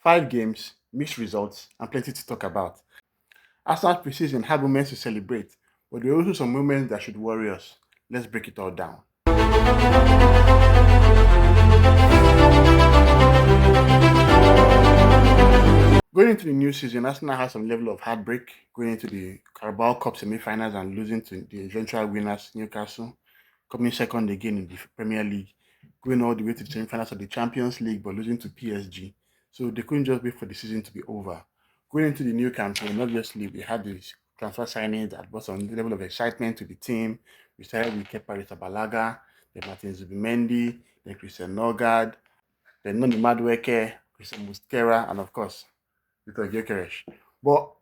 5 games, mixed results, and plenty to talk about. Arsenal's preseason had moments to celebrate, but there are also some moments that should worry us. Let's break it all down. Going into the new season, Arsenal has some level of heartbreak going into the Carabao Cup semi-finals and losing to the eventual winners, Newcastle, coming second again in the Premier League, going all the way to the semi-finals of the Champions League but losing to PSG. So they couldn't just wait for the season to be over. Going into the new campaign, obviously we had these transfer signings that brought some level of excitement to the team. We started with Kepa Arrizabalaga, then Martin Zubimendi, then Christian Nogard, then Noni Madueke, Christian Muskera, and of course Victor Gyökeres. But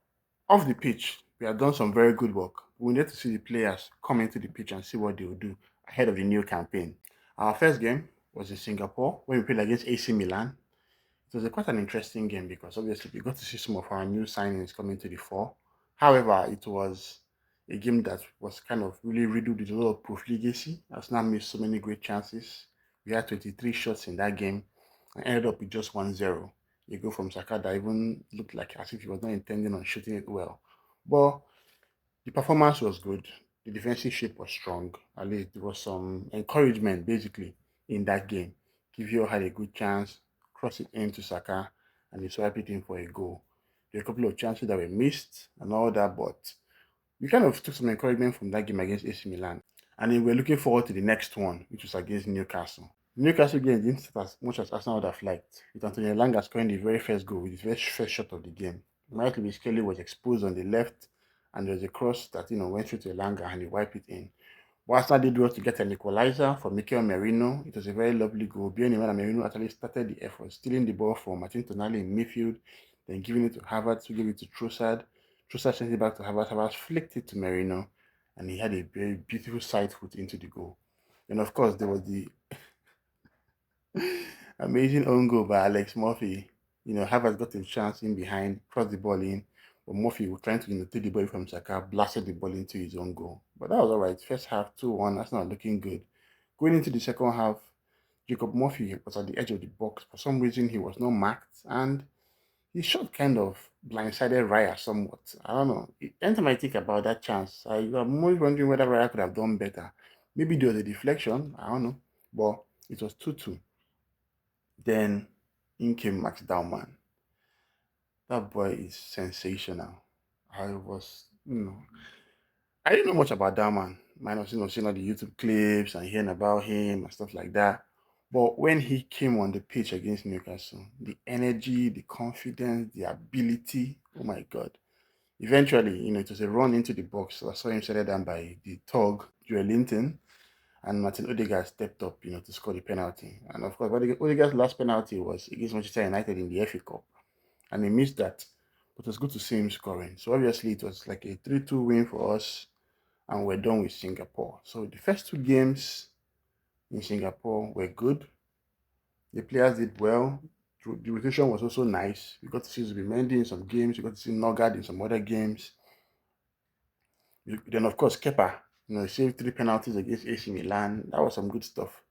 off the pitch, we have done some very good work. We need to see the players come into the pitch and see what they will do ahead of the new campaign. Our first game was in Singapore when we played against AC Milan. It was quite an interesting game because obviously we got to see some of our new signings coming to the fore. However, it was a game that was kind of really riddled with a lot of profligacy. Arsenal missed so many great chances. We had 23 shots in that game and ended up with just 1-0. A goal from Saka that even looked like as if he was not intending on shooting it well. But the performance was good. The defensive shape was strong. At least there was some encouragement basically in that game. Kivio had a good chance, cross it into Saka, and he swiped it in for a goal. There were a couple of chances that were missed and all that, but we kind of took some encouragement from that game against AC Milan. And then we're looking forward to the next one, which was against Newcastle. The Newcastle game didn't start as much as Arsenal would have liked, with Antonio Elanga scoring the very first goal with his very first shot of the game. Michael Kelly was exposed on the left, and there was a cross that went through to Elanga and he wiped it in. But Arsenal did well to get an equalizer for Mikel Merino. It was a very lovely goal. Bjorn Merino actually started the effort, stealing the ball from Martin Tonali in midfield, then giving it to Havertz, who gave it to Trossard. Trossard sent it back to Havertz. Havertz flicked it to Merino, and he had a very beautiful side foot into the goal. And of course, there was the amazing own goal by Alex Murphy. Havertz got a chance in behind, crossed the ball in, but Murphy was trying to take the ball from Saka, blasted the ball into his own goal. But that was all right. First half, 2-1. That's not looking good. Going into the second half, Jacob Murphy was at the edge of the box. For some reason, he was not marked, and his shot kind of blindsided Raya somewhat. I don't know. Anytime I think about that chance, I'm always wondering whether Raya could have done better. Maybe there was a deflection. I don't know. But it was 2-2. Then in came Max Dauman. That boy is sensational. I was, I didn't know much about Dauman. Minus, seeing all the YouTube clips and hearing about him and stuff like that. But when he came on the pitch against Newcastle, the energy, the confidence, the ability, oh my God. Eventually, it was a run into the box. So I saw him set down by the Tog, Joel Linton, and Martin Odegaard stepped up, to score the penalty. And of course, Odegaard's last penalty was against Manchester United in the FA Cup, and he missed that. But it was good to see him scoring. So obviously, it was like a 3-2 win for us, and we're done with Singapore. So the first 2 games in Singapore were good. The players did well. The rotation was also nice. We got to see Zubimendi in some games. We got to see Nogard in some other games. Then, of course, Kepa, he saved 3 penalties against AC Milan. That was some good stuff.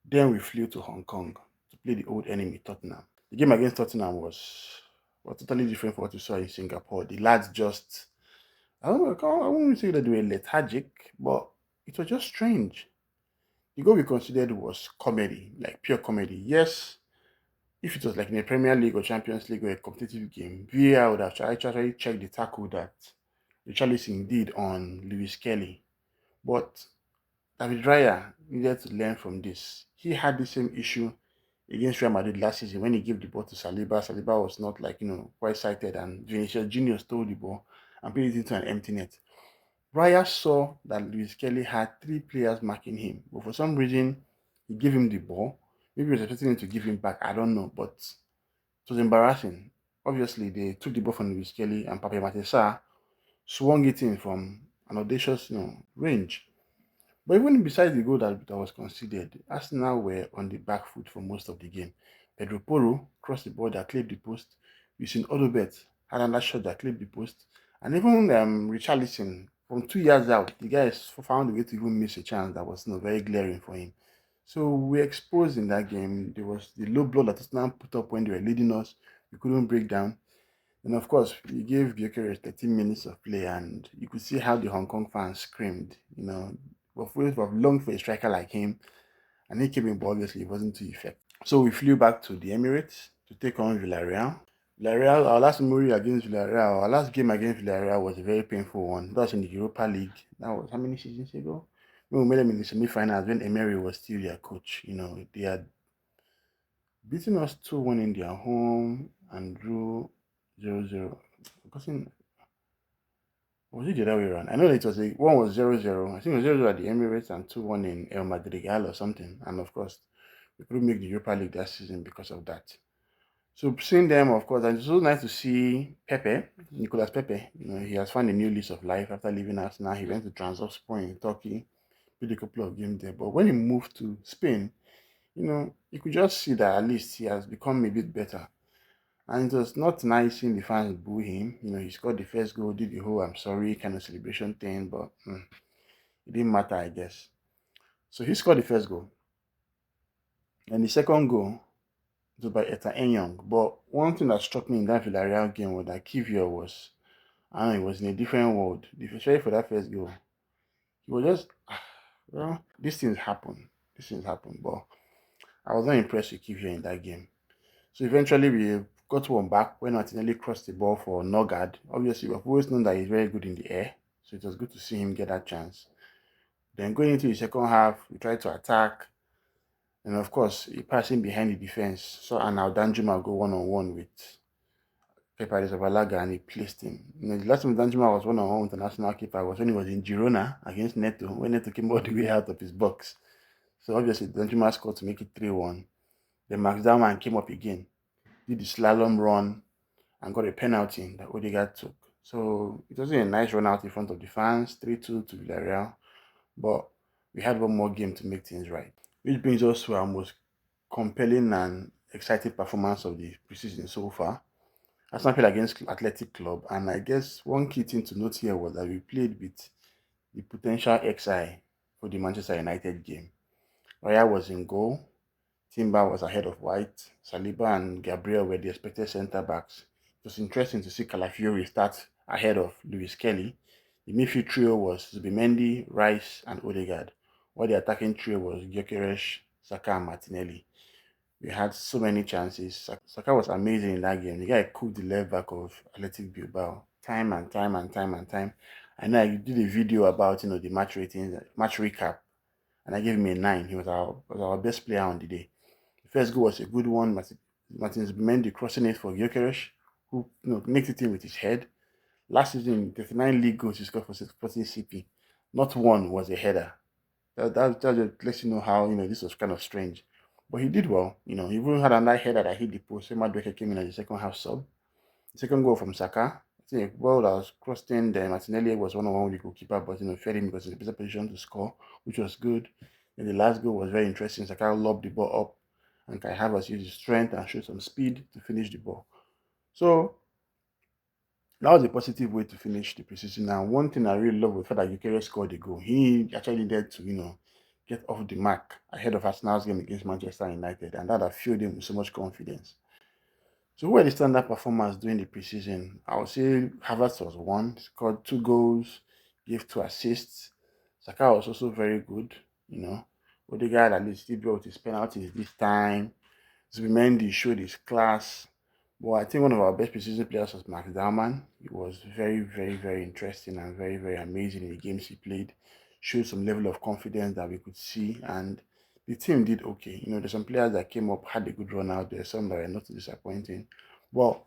Then we flew to Hong Kong to play the old enemy, Tottenham. The game against Tottenham was totally different from what we saw in Singapore. The lads just, I wouldn't say that they were lethargic, but it was just strange. The goal we considered was comedy, like pure comedy. Yes, if it was like in a Premier League or Champions League or a competitive game, VAR would have actually checked the tackle that Richarlison did on Lewis Kelly. But David Raya needed to learn from this. He had the same issue against Real Madrid last season when he gave the ball to Saliba. Saliba was not quite sighted, and Vinicius Junior stole the ball and put it into an empty net. Raya saw that Lewis Kelly had 3 players marking him, but for some reason he gave him the ball. Maybe he was expecting him to give him back. I don't know, but it was embarrassing. Obviously, they took the ball from Lewis Kelly, and Pape Matessa swung it in from an audacious, range. But even besides the goal that was conceded, Arsenal were on the back foot for most of the game. Pedro Porro crossed the ball that clipped the post. Using Odobet had another shot that clipped the post. And even Richarlison, from 2 years out, the guy found a way to even miss a chance that was very glaring for him. So we exposed in that game. There was the low blow that Tottenham put up when they were leading us. We couldn't break down. And of course, we gave Gyökeres 13 minutes of play, and you could see how the Hong Kong fans screamed. We've longed for a striker like him, and he came in, but obviously it wasn't too effective. So we flew back to the Emirates to take on Villarreal. Villarreal, our last memory against Villarreal, our last game against Villarreal was a very painful one. That was in the Europa League. That was how many seasons ago? When we met them in the semi-finals when Emery was still their coach. They had beaten us 2-1 in their home and drew 0-0. Because was it the other way around? I know it was one was 0-0. I think it was 0-0 at the Emirates and 2-1 in El Madrigal or something. And of course, we couldn't make the Europa League that season because of that. So seeing them, of course, and it's so nice to see Nicolas Pepe. He has found a new lease of life after leaving us. Now he went to Trabzonspor in Turkey, played a couple of games there. But when he moved to Spain, you could just see that at least he has become a bit better. And it was not nice seeing the fans boo him. He scored the first goal, did the whole "I'm sorry" kind of celebration thing, but it didn't matter, I guess. So he scored the first goal, and the second goal was by Eta Enyong. But one thing that struck me in that Villarreal game was that Kivior was, I don't know, he was in a different world. Especially for that first goal, he was just, well, these things happen. These things happen, but I was not impressed with Kivior in that game. So eventually we got one back when Martinelli crossed the ball for Nogard. Obviously, we've always known that he's very good in the air, so it was good to see him get that chance. Then going into the second half, we tried to attack, and of course, he passing behind the defense. So and now Danjuma go one-on-one with Kepa Arrizabalaga and he placed him. The last time Danjuma was one-on-one with the national keeper was when he was in Girona against Neto, when Neto came all the way out of his box. So obviously, Danjuma scored to make it 3-1. Then Max Dalman came up again, did the slalom run, and got a penalty that Odegaard took. So it wasn't a nice run out in front of the fans, 3-2 to Villarreal, but we had one more game to make things right. Which brings us to our most compelling and exciting performance of the preseason so far. Arsenal played against Athletic Club, and I guess one key thing to note here was that we played with the potential XI for the Manchester United game. Raya was in goal, Timber was ahead of White, Saliba and Gabriel were the expected centre backs. It was interesting to see Calafiori start ahead of Lewis Kelly. The midfield trio was Zubimendi, Rice, and Odegaard, while the attacking trio was Gyökeres, Saka, and Martinelli. We had so many chances. Saka was amazing in that game. The guy cooked the left back of Athletic Bilbao time and time and time and time. I know I did a video about the match ratings, match recap, and I gave him a 9. He was our best player on the day. The first goal was a good one. Martin Zubimendi crossing it for Gyökeres, who makes it in with his head. Last season, 39 league goals he scored for Sporting CP. Not one was a header. That just lets you know how this was kind of strange. But he did well. He even had another header that hit the post. So Madueke came in at the second half sub. The second goal from Saka. I think a ball that was crossed in there. Martinelli was one-on-one with the goalkeeper, but fed him because he's in a better position to score, which was good. And the last goal was very interesting. Saka lobbed the ball up, and Kai Havertz used his strength and showed some speed to finish the ball. So that was a positive way to finish the preseason. Now, one thing I really love was the fact that Gyökeres scored a goal. He actually needed to, get off the mark ahead of Arsenal's game against Manchester United, and that have filled him with so much confidence. So, who were the standard performers during the preseason? I would say Havertz was one, scored 2 goals, gave 2 assists. Saka was also very good, Odegaard at least did well with his penalties this time. Zubimendi showed his class. But I think one of our best preseason players was Max Dalman. He was very, very, very interesting and very, very amazing in the games he played. Showed some level of confidence that we could see, and the team did okay. There's some players that came up, had a good run out there, some that were not disappointing. But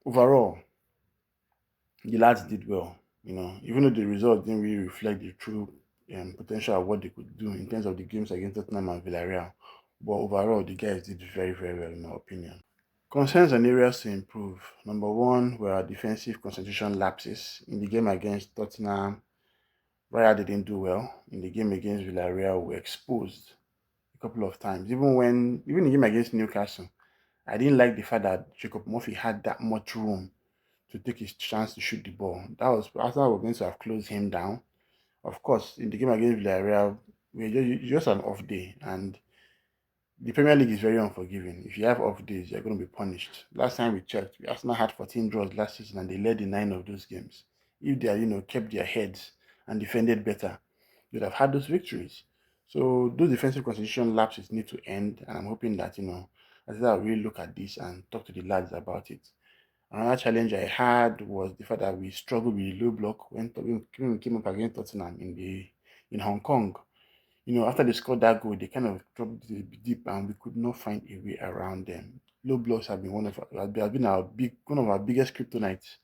overall, the lads did well. Even though the result didn't really reflect the true potential of what they could do in terms of the games against Tottenham and Villarreal. But overall, the guys did very, very well, in my opinion. Concerns and areas to improve. Number one were our defensive concentration lapses. In the game against Tottenham, Raya didn't do well. In the game against Villarreal, we were exposed a couple of times. Even in the game against Newcastle, I didn't like the fact that Jacob Murphy had that much room to take his chance to shoot the ball. That was after we were going to have closed him down. Of course, in the game against Villarreal, we were just an off day, and The Premier League is very unforgiving. If you have off days, you're going to be punished. Last time we checked, Arsenal had 14 draws last season and they led in 9 of those games. If they, kept their heads and defended better, you'd have had those victories. So those defensive concentration lapses need to end, and I'm hoping that, I think I'll really look at this and talk to the lads about it. Another challenge I had was the fact that we struggled with the low block when we came up against Tottenham in Hong Kong. After they scored that goal, they kind of dropped deep, and we could not find a way around them. Low blocks have been one of our biggest kryptonites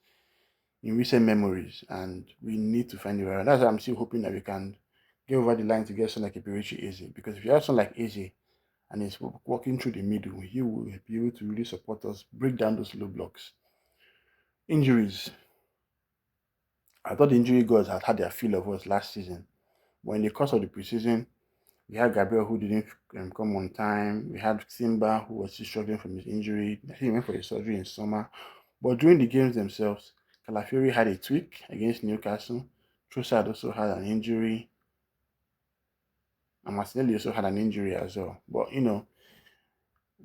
in recent memories, and we need to find a way around. That's why I'm still hoping that we can get over the line to get someone like Iberici Eze, because if you have someone like Eze and he's walking through the middle, he will be able to really support us, break down those low blocks. Injuries. I thought the injury gods had their fill of us last season, but in the course of the preseason, we had Gabriel who didn't come on time. We had Simba who was still struggling from his injury. He went for his surgery in summer. But during the games themselves, Calafiori had a tweak against Newcastle. Trossard also had an injury. And Martinelli also had an injury as well. But,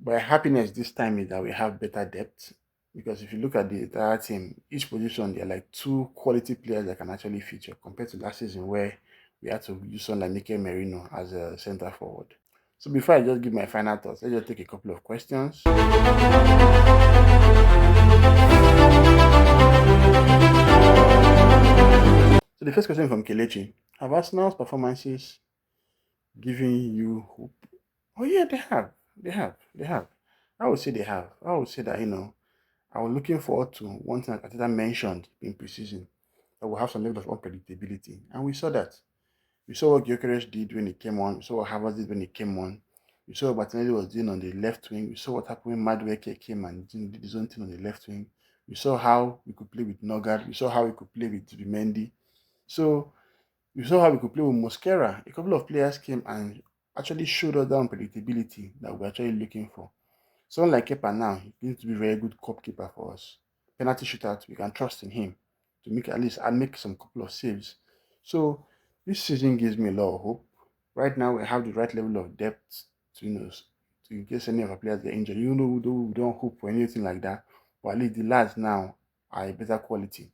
my happiness this time is that we have better depth. Because if you look at the entire team, each position, they're like two quality players that can actually feature compared to last season where we had to use someone like Mikel Merino as a center forward. So before I just give my final thoughts, let's just take a couple of questions. So the first question from Kelechi: have Arsenal's performances given you hope? Oh yeah, they have. They have. They have. I would say they have. I would say that, I was looking forward to one thing that Ateta mentioned in preseason, that we'll have some level of unpredictability. And we saw that. We saw what Gyökeres did when he came on. We saw what Havertz did when he came on. We saw what Martinelli was doing on the left wing. We saw what happened when Madueke came and did his own thing on the left wing. We saw how we could play with Nogard. We saw how we could play with Bimendi. So we saw how we could play with Mosquera. A couple of players came and actually showed us that unpredictability that we're actually looking for. Someone like Kepa now, he needs to be a very good cup keeper for us. Penalty shootout, we can trust in him to make at least and make some couple of saves. So this season gives me a lot of hope. Right now we have the right level of depth to to in case any of our players get injured. We don't hope for anything like that. But at least the lads now are a better quality.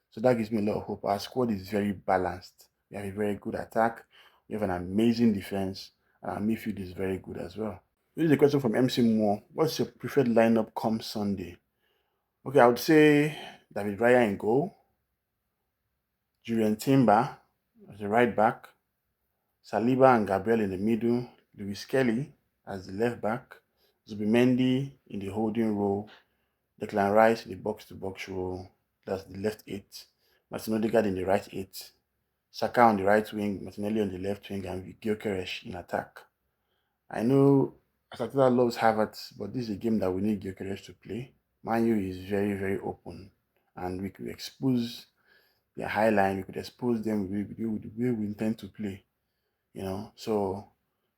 So that gives me a lot of hope. Our squad is very balanced. We have a very good attack. We have an amazing defense. And our midfield is very good as well. This is a question from MC Moore. What's your preferred lineup come Sunday? Okay, I would say David Raya in goal, Julian Timber as the right back, Saliba and Gabriel in the middle, Lewis Kelly as the left back, Zubimendi in the holding role, Declan Rice in the box-to-box role, that's the left eight, Martin Odegaard in the right eight, Saka on the right wing, Martinelli on the left wing, and Gyökeres in attack. I know Asatula loves Havertz, but this is a game that we need Gyökeres to play. Man U is very, very open, and we could expose their high line. We could expose them with the way we intend to play. So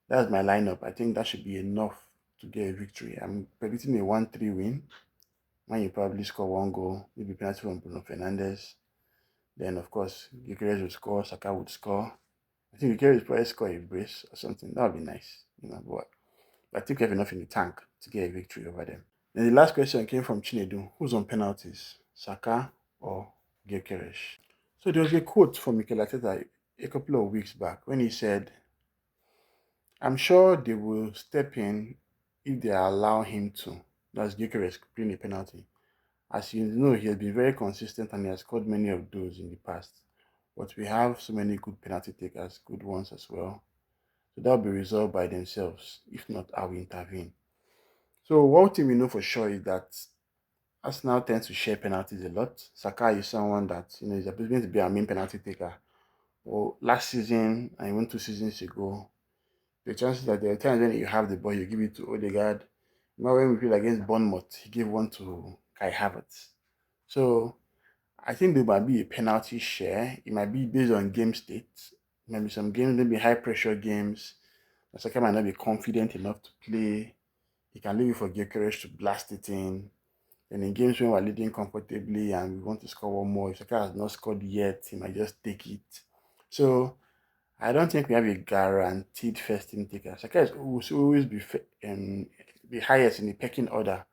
that's my lineup. I think that should be enough to get a victory. I'm predicting a 1-3 win. Man U probably score one goal, maybe penalty from Bruno Fernandes. Then, of course, Gyökeres would score, Saka would score. I think Gyökeres would probably score a brace or something. That would be nice, but I think we have enough in the tank to get a victory over them. Then the last question came from Chinedu. Who's on penalties? Saka or Gyökeres? So there was a quote from Mikel Arteta a couple of weeks back when he said, I'm sure they will step in if they allow him to. That's Gyökeres playing a penalty. As you know, he has been very consistent and he has scored many of those in the past. But we have so many good penalty takers, good ones as well. So that will be resolved by themselves. If not, I will intervene. So one thing we know for sure is that Arsenal tends to share penalties a lot. Saka is someone that is going to be our main penalty taker. Well, last season and even 2 seasons ago, the chances that there are times when you have the ball, you give it to Odegaard. Now when we played against Bournemouth, he gave one to Kai Havertz. So I think there might be a penalty share. It might be based on game state. Maybe some games, maybe high pressure games. Saka might not be confident enough to play. He can leave it for Gyökeres to blast it in. And in games when we're leading comfortably and we want to score one more, if Saka has not scored yet, he might just take it. So I don't think we have a guaranteed first team taker. Saka will always be highest in the pecking order,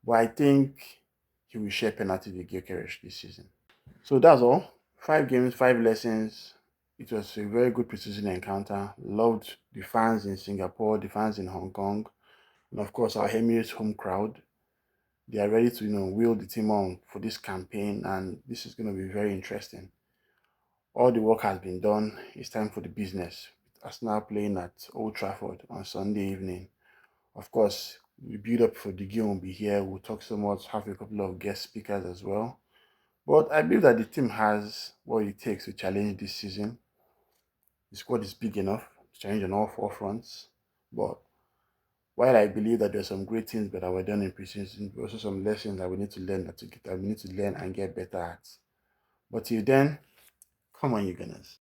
but I think he will share penalty with Gyökeres this season. So that's all. 5 games, 5 lessons. It was a very good preseason encounter. Loved the fans in Singapore, the fans in Hong Kong, and of course our Emirates home crowd. They are ready to wheel the team on for this campaign, and this is going to be very interesting. All the work has been done. It's time for the business. Arsenal playing at Old Trafford on Sunday evening. Of course, the build up for the game will be here. We'll talk so much, have a couple of guest speakers as well. But I believe that the team has what it takes to challenge this season. The squad is big enough to challenge on all 4 fronts. But while I believe that there's some great things that were done in preseason, there's also some lessons that we need to learn that we need to learn and get better at. But till then, come on, you Gunners.